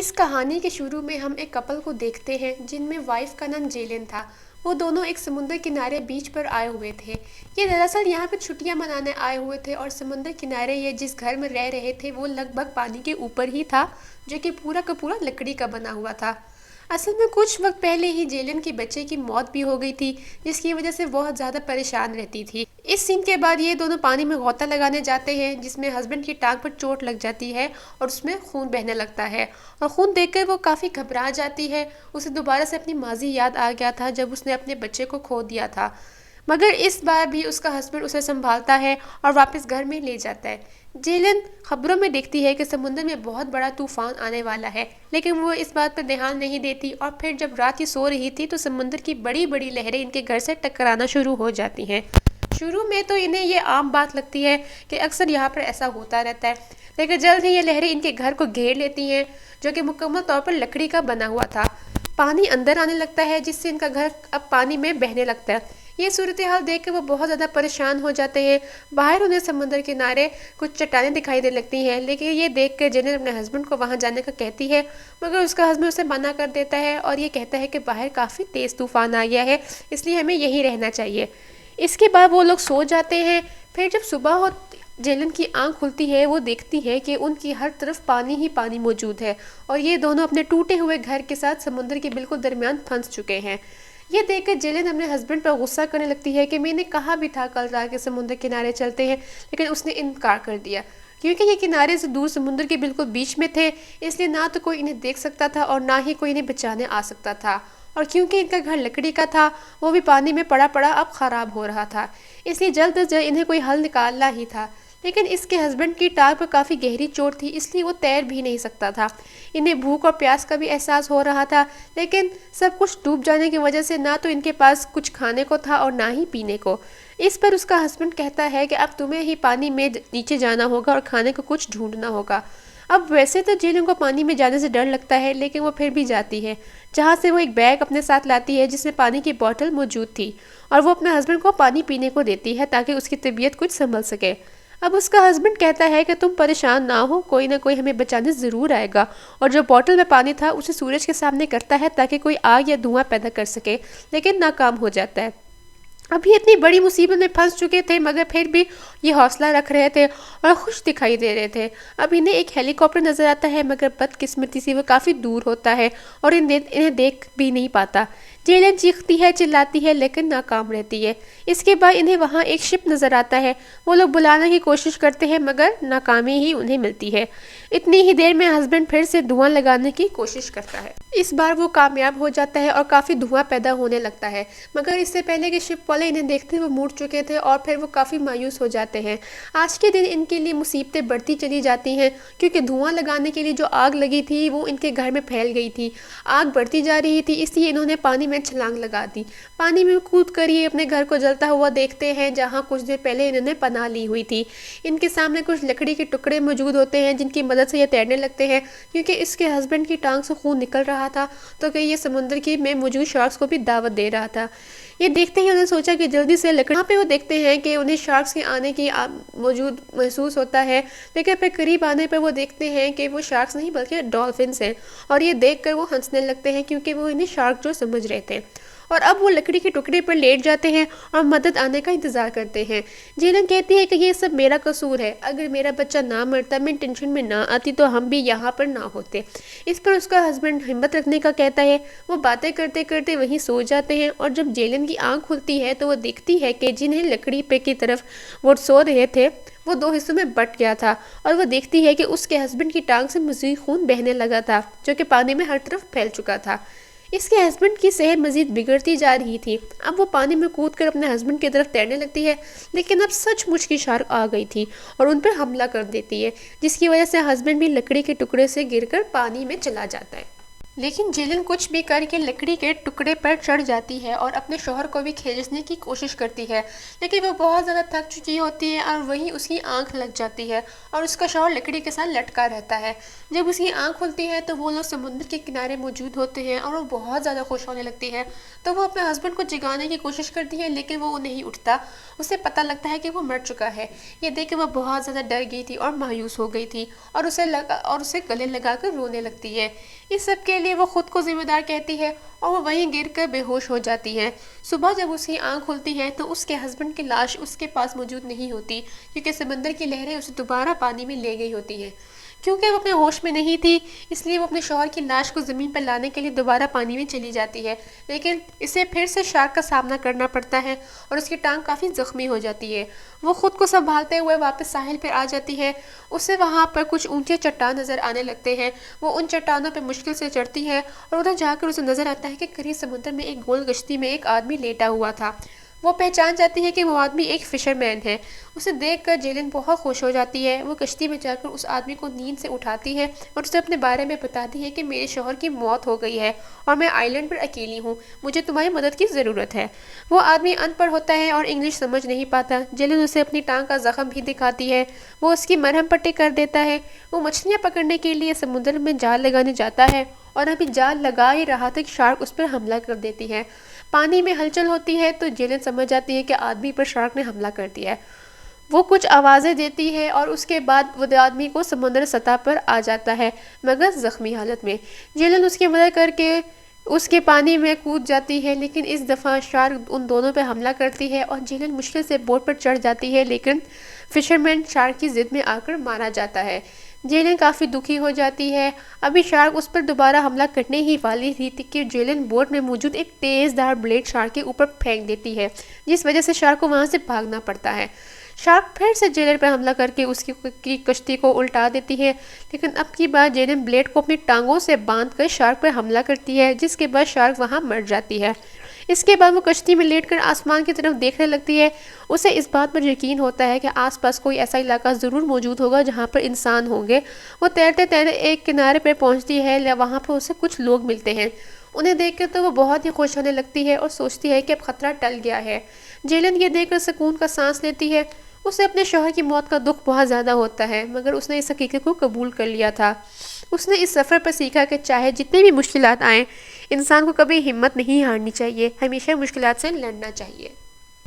اس کہانی کے شروع میں ہم ایک کپل کو دیکھتے ہیں جن میں وائف کا نام جیلن تھا۔ وہ دونوں ایک سمندر کنارے بیچ پر آئے ہوئے تھے۔ یہ دراصل یہاں پہ چھٹیاں منانے آئے ہوئے تھے اور سمندر کنارے یہ جس گھر میں رہ رہے تھے وہ لگ بھگ پانی کے اوپر ہی تھا، جو کہ پورا کا پورا لکڑی کا بنا ہوا تھا۔ اصل میں کچھ وقت پہلے ہی جیلن کے بچے کی موت بھی ہو گئی تھی، جس کی وجہ سے بہت زیادہ پریشان رہتی تھی۔ اس سین کے بعد یہ دونوں پانی میں غوطہ لگانے جاتے ہیں، جس میں ہسبینڈ کی ٹانگ پر چوٹ لگ جاتی ہے اور اس میں خون بہنے لگتا ہے، اور خون دیکھ کر وہ کافی گھبرا جاتی ہے۔ اسے دوبارہ سے اپنی ماضی یاد آ گیا تھا جب اس نے اپنے بچے کو کھو دیا تھا، مگر اس بار بھی اس کا ہسبینڈ اسے سنبھالتا ہے اور واپس گھر میں لے جاتا ہے۔ جیلن خبروں میں دیکھتی ہے کہ سمندر میں بہت بڑا طوفان آنے والا ہے، لیکن وہ اس بات پر دھیان نہیں دیتی، اور پھر جب رات ہی سو رہی تھی تو سمندر کی بڑی بڑی لہریں ان کے گھر سے ٹکرانا شروع ہو جاتی ہیں۔ شروع میں تو انہیں یہ عام بات لگتی ہے کہ اکثر یہاں پر ایسا ہوتا رہتا ہے، لیکن جلد ہی یہ لہریں ان کے گھر کو گھیر لیتی ہیں، جو کہ مکمل طور پر لکڑی کا بنا ہوا تھا۔ پانی اندر آنے لگتا ہے، جس سے ان کا گھر اب پانی میں بہنے لگتا ہے۔ یہ صورتحال دیکھ کر وہ بہت زیادہ پریشان ہو جاتے ہیں۔ باہر انہیں سمندر کنارے کچھ چٹانیں دکھائی دے لگتی ہیں، لیکن یہ دیکھ کر جینن اپنے ہسبینڈ کو وہاں جانے کا کہتی ہے، مگر اس کا ہسبینڈ اسے منع کر دیتا ہے اور یہ کہتا ہے کہ باہر کافی تیز طوفان آ گیا ہے، اس لیے ہمیں یہیں رہنا چاہیے۔ اس کے بعد وہ لوگ سو جاتے ہیں۔ پھر جب صبح ہوتی جیلن کی آنکھ کھلتی ہے، وہ دیکھتی ہے کہ ان کی ہر طرف پانی ہی پانی موجود ہے، اور یہ دونوں اپنے ٹوٹے ہوئے گھر کے ساتھ سمندر کے بالکل درمیان پھنس چکے ہیں۔ یہ دیکھ کر جیلن اپنے ہسبینڈ پر غصہ کرنے لگتی ہے کہ میں نے کہا بھی تھا کل رات کے سمندر کنارے چلتے ہیں، لیکن اس نے انکار کر دیا، کیونکہ یہ کنارے سے دور سمندر کے بالکل بیچ میں تھے، اس لیے نہ تو کوئی انہیں دیکھ سکتا تھا اور نہ ہی کوئی انہیں بچانے آ سکتا تھا، اور کیونکہ ان کا گھر لکڑی کا تھا وہ بھی پانی میں پڑا پڑا اب خراب ہو رہا تھا، اس لیے جلد از جلد انہیں کوئی حل نکالنا ہی تھا۔ لیکن اس کے ہسبینڈ کی ٹانگ پر کافی گہری چوٹ تھی، اس لیے وہ تیر بھی نہیں سکتا تھا۔ انہیں بھوک اور پیاس کا بھی احساس ہو رہا تھا، لیکن سب کچھ ڈوب جانے کی وجہ سے نہ تو ان کے پاس کچھ کھانے کو تھا اور نہ ہی پینے کو۔ اس پر اس کا ہسبینڈ کہتا ہے کہ اب تمہیں ہی پانی میں نیچے جانا ہوگا اور کھانے کو کچھ ڈھونڈنا ہوگا۔ اب ویسے تو جیلن کو پانی میں جانے سے ڈر لگتا ہے، لیکن وہ پھر بھی جاتی ہے، جہاں سے وہ ایک بیگ اپنے ساتھ لاتی ہے جس میں پانی کی بوتل موجود تھی، اور وہ اپنے ہسبینڈ کو پانی پینے کو دیتی ہے تاکہ اس کی طبیعت کچھ سنبھل سکے۔ اب اس کا ہسبینڈ کہتا ہے کہ تم پریشان نہ ہو، کوئی نہ کوئی ہمیں بچانے ضرور آئے گا، اور جو بوتل میں پانی تھا اسے سورج کے سامنے کرتا ہے تاکہ کوئی آگ یا دھواں پیدا کر سکے، لیکن ناکام ہو جاتا ہے۔ اب یہ اتنی بڑی مصیبت میں پھنس چکے تھے، مگر پھر بھی یہ حوصلہ رکھ رہے تھے اور خوش دکھائی دے رہے تھے۔ اب انہیں ایک ہیلی کاپٹر نظر آتا ہے، مگر بدقسمتی سے وہ کافی دور ہوتا ہے اور انہیں دیکھ بھی نہیں پاتا۔ جیلن چیختی ہے، چلاتی ہے، لیکن ناکام رہتی ہے۔ اس کے بعد انہیں وہاں ایک شپ نظر آتا ہے، وہ لوگ بلانے کی کوشش کرتے ہیں مگر ناکامی ہی انہیں ملتی ہے۔ اتنی ہی دیر میں ہسبینڈ پھر سے دھواں لگانے کی کوشش کرتا ہے۔ اس بار وہ کامیاب ہو جاتا ہے اور کافی دھواں پیدا ہونے لگتا ہے، مگر اس سے پہلے کہ شپ والے انہیں دیکھتے وہ مڑ چکے تھے اور پھر وہ کافی مایوس ہو جاتے ہیں۔ آج کے دن ان کے لیے مصیبتیں بڑھتی چلی جاتی ہیں، کیونکہ دھواں لگانے کے لیے جو آگ لگی تھی وہ ان کے گھر میں پھیل گئی تھی۔ آگ بڑھتی جا رہی تھی، اس لیے انہوں نے پانی میں چھلانگ لگا دی۔ پانی میں کود کر یہ اپنے گھر کو جلتا ہوا دیکھتے ہیں، جہاں کچھ دیر پہلے انہوں نے پناہ لی ہوئی تھی۔ ان کے سامنے کچھ لکڑی کے ٹکڑے موجود ہوتے ہیں جن کی مدد سے یہ تیرنے لگتے ہیں، کیونکہ اس کے ہسبینڈ کی ٹانگ سے خون نکل رہا تھا، تو کہ یہ سمندر کی میں موجود شارکس کو بھی دعوت دے رہا تھا۔ یہ دیکھتے ہی انہوں نے سوچا کہ جلدی سے لکڑی پہ وہ دیکھتے ہیں کہ انہیں شارکس کے آنے کی موجود محسوس ہوتا ہے، لیکن پھر قریب آنے پر وہ دیکھتے ہیں کہ وہ شارکس نہیں بلکہ ڈولفنس ہیں، اور یہ دیکھ کر وہ ہنسنے لگتے ہیں کیونکہ وہ انہیں شارک جو سمجھ رہے تھے، اور اب وہ لکڑی کے ٹکڑے پر لیٹ جاتے ہیں اور مدد آنے کا انتظار کرتے ہیں۔ جیلن کہتی ہے کہ یہ سب میرا قصور ہے، اگر میرا بچہ نہ مرتا، میں ٹینشن میں نہ آتی تو ہم بھی یہاں پر نہ ہوتے۔ اس پر اس کا ہسبینڈ ہمت رکھنے کا کہتا ہے۔ وہ باتیں کرتے کرتے وہیں سو جاتے ہیں، اور جب جیلن کی آنکھ کھلتی ہے تو وہ دیکھتی ہے کہ جنہیں لکڑی پہ کی طرف وہ سو رہے تھے وہ دو حصوں میں بٹ گیا تھا، اور وہ دیکھتی ہے کہ اس کے ہسبینڈ کی ٹانگ سے مزید خون بہنے لگا تھا، جو کہ پانی میں ہر طرف پھیل چکا تھا۔ اس کے ہسبینڈ کی صحت مزید بگڑتی جا رہی تھی۔ اب وہ پانی میں کود کر اپنے ہسبینڈ کی طرف تیرنے لگتی ہے، لیکن اب سچ مچ کی شارک آ گئی تھی اور ان پر حملہ کر دیتی ہے، جس کی وجہ سے ہسبینڈ بھی لکڑی کے ٹکڑے سے گر کر پانی میں چلا جاتا ہے۔ لیکن جیلن کچھ بھی کر کے لکڑی کے ٹکڑے پر چڑھ جاتی ہے اور اپنے شوہر کو بھی کھینچنے کی کوشش کرتی ہے، لیکن وہ بہت زیادہ تھک چکی ہوتی ہے اور وہیں اس کی آنکھ لگ جاتی ہے اور اس کا شوہر لکڑی کے ساتھ لٹکا رہتا ہے۔ جب اس کی آنکھ کھلتی ہے تو وہ لوگ سمندر کے کنارے موجود ہوتے ہیں اور وہ بہت زیادہ خوش ہونے لگتی ہے، تو وہ اپنے ہسبینڈ کو جگانے کی کوشش کرتی ہے لیکن وہ نہیں اٹھتا۔ اسے پتہ لگتا ہے کہ وہ مر چکا ہے۔ یہ دیکھ کے وہ بہت زیادہ ڈر گئی تھی اور مایوس ہو گئی تھی اور اسے گلے لگا کر رونے لگتی ہے۔ اس سب کے لیے وہ خود کو ذمہ دار کہتی ہے اور وہ وہیں گر کر بے ہوش ہو جاتی ہے۔ صبح جب اس کی آنکھ کھلتی ہے تو اس کے ہسبینڈ کی لاش اس کے پاس موجود نہیں ہوتی، کیونکہ سمندر کی لہریں اسے دوبارہ پانی میں لے گئی ہوتی ہیں۔ کیونکہ وہ اپنے ہوش میں نہیں تھی، اس لیے وہ اپنے شوہر کی لاش کو زمین پر لانے کے لیے دوبارہ پانی میں چلی جاتی ہے، لیکن اسے پھر سے شارک کا سامنا کرنا پڑتا ہے اور اس کی ٹانگ کافی زخمی ہو جاتی ہے۔ وہ خود کو سنبھالتے ہوئے واپس ساحل پر آ جاتی ہے۔ اسے وہاں پر کچھ اونچے چٹان نظر آنے لگتے ہیں۔ وہ ان چٹانوں پہ مشکل سے چڑھتی ہے اور ادھر جا کر اسے نظر آتا ہے کہ قریب سمندر میں ایک گول کشتی میں ایک آدمی لیٹا ہوا تھا۔ وہ پہچان جاتی ہے کہ وہ آدمی ایک فشر مین ہے۔ اسے دیکھ کر جیلن بہت خوش ہو جاتی ہے۔ وہ کشتی میں جا کر اس آدمی کو نیند سے اٹھاتی ہے اور اسے اپنے بارے میں بتاتی ہے کہ میرے شوہر کی موت ہو گئی ہے اور میں آئی لینڈ پر اکیلی ہوں، مجھے تمہاری مدد کی ضرورت ہے۔ وہ آدمی ان پڑھ ہوتا ہے اور انگلش سمجھ نہیں پاتا۔ جیلن اسے اپنی ٹانگ کا زخم بھی دکھاتی ہے۔ وہ اس کی مرہم پٹی کر دیتا ہے۔ وہ مچھلیاں پکڑنے کے لیے سمندر میں جال لگانے جاتا ہے اور ابھی جال لگا ہی رہا تھا کہ شارک اس پر حملہ کر دیتی ہے۔ پانی میں ہلچل ہوتی ہے تو جیلن سمجھ جاتی ہے کہ آدمی پر شارک نے حملہ کر دیا ہے۔ وہ کچھ آوازیں دیتی ہے اور اس کے بعد وہ آدمی کو سمندر سطح پر آ جاتا ہے، مگر زخمی حالت میں۔ جیلن اس کی مدد کر کے اس کے پانی میں کود جاتی ہے، لیکن اس دفعہ شارک ان دونوں پہ حملہ کرتی ہے اور جیلن مشکل سے بوٹ پر چڑھ جاتی ہے، لیکن فشرمین شارک کی ضد میں آ کر مارا جاتا ہے۔ جیلن کافی دکھی ہو جاتی ہے۔ ابھی شارک اس پر دوبارہ حملہ کرنے ہی والی تھی کہ جیلن بوٹ میں موجود ایک تیز دھار بلیڈ شارک کے اوپر پھینک دیتی ہے، جس وجہ سے شارک کو وہاں سے بھاگنا پڑتا ہے۔ شارک پھر سے جیلن پر حملہ کر کے اس کی کشتی کو الٹا دیتی ہے، لیکن اب کی بار جیلن بلیڈ کو اپنی ٹانگوں سے باندھ کر شارک پر حملہ کرتی ہے، جس کے بعد شارک وہاں مر جاتی ہے۔ اس کے بعد وہ کشتی میں لیٹ کر آسمان کی طرف دیکھنے لگتی ہے۔ اسے اس بات پر یقین ہوتا ہے کہ آس پاس کوئی ایسا علاقہ ضرور موجود ہوگا جہاں پر انسان ہوں گے۔ وہ تیرتے تیرتے ایک کنارے پر پہنچتی ہے، وہاں پر اسے کچھ لوگ ملتے ہیں۔ انہیں دیکھ کر تو وہ بہت ہی خوش ہونے لگتی ہے اور سوچتی ہے کہ اب خطرہ ٹل گیا ہے۔ جیلن یہ دیکھ کر سکون کا سانس لیتی ہے۔ اسے اپنے شوہر کی موت کا دکھ بہت زیادہ ہوتا ہے، مگر اس نے اس حقیقت کو قبول کر لیا تھا۔ اس نے اس سفر پر سیکھا کہ چاہے جتنی بھی مشکلات آئیں، انسان کو کبھی ہمت نہیں ہارنی چاہیے، ہمیشہ مشکلات سے لڑنا چاہیے۔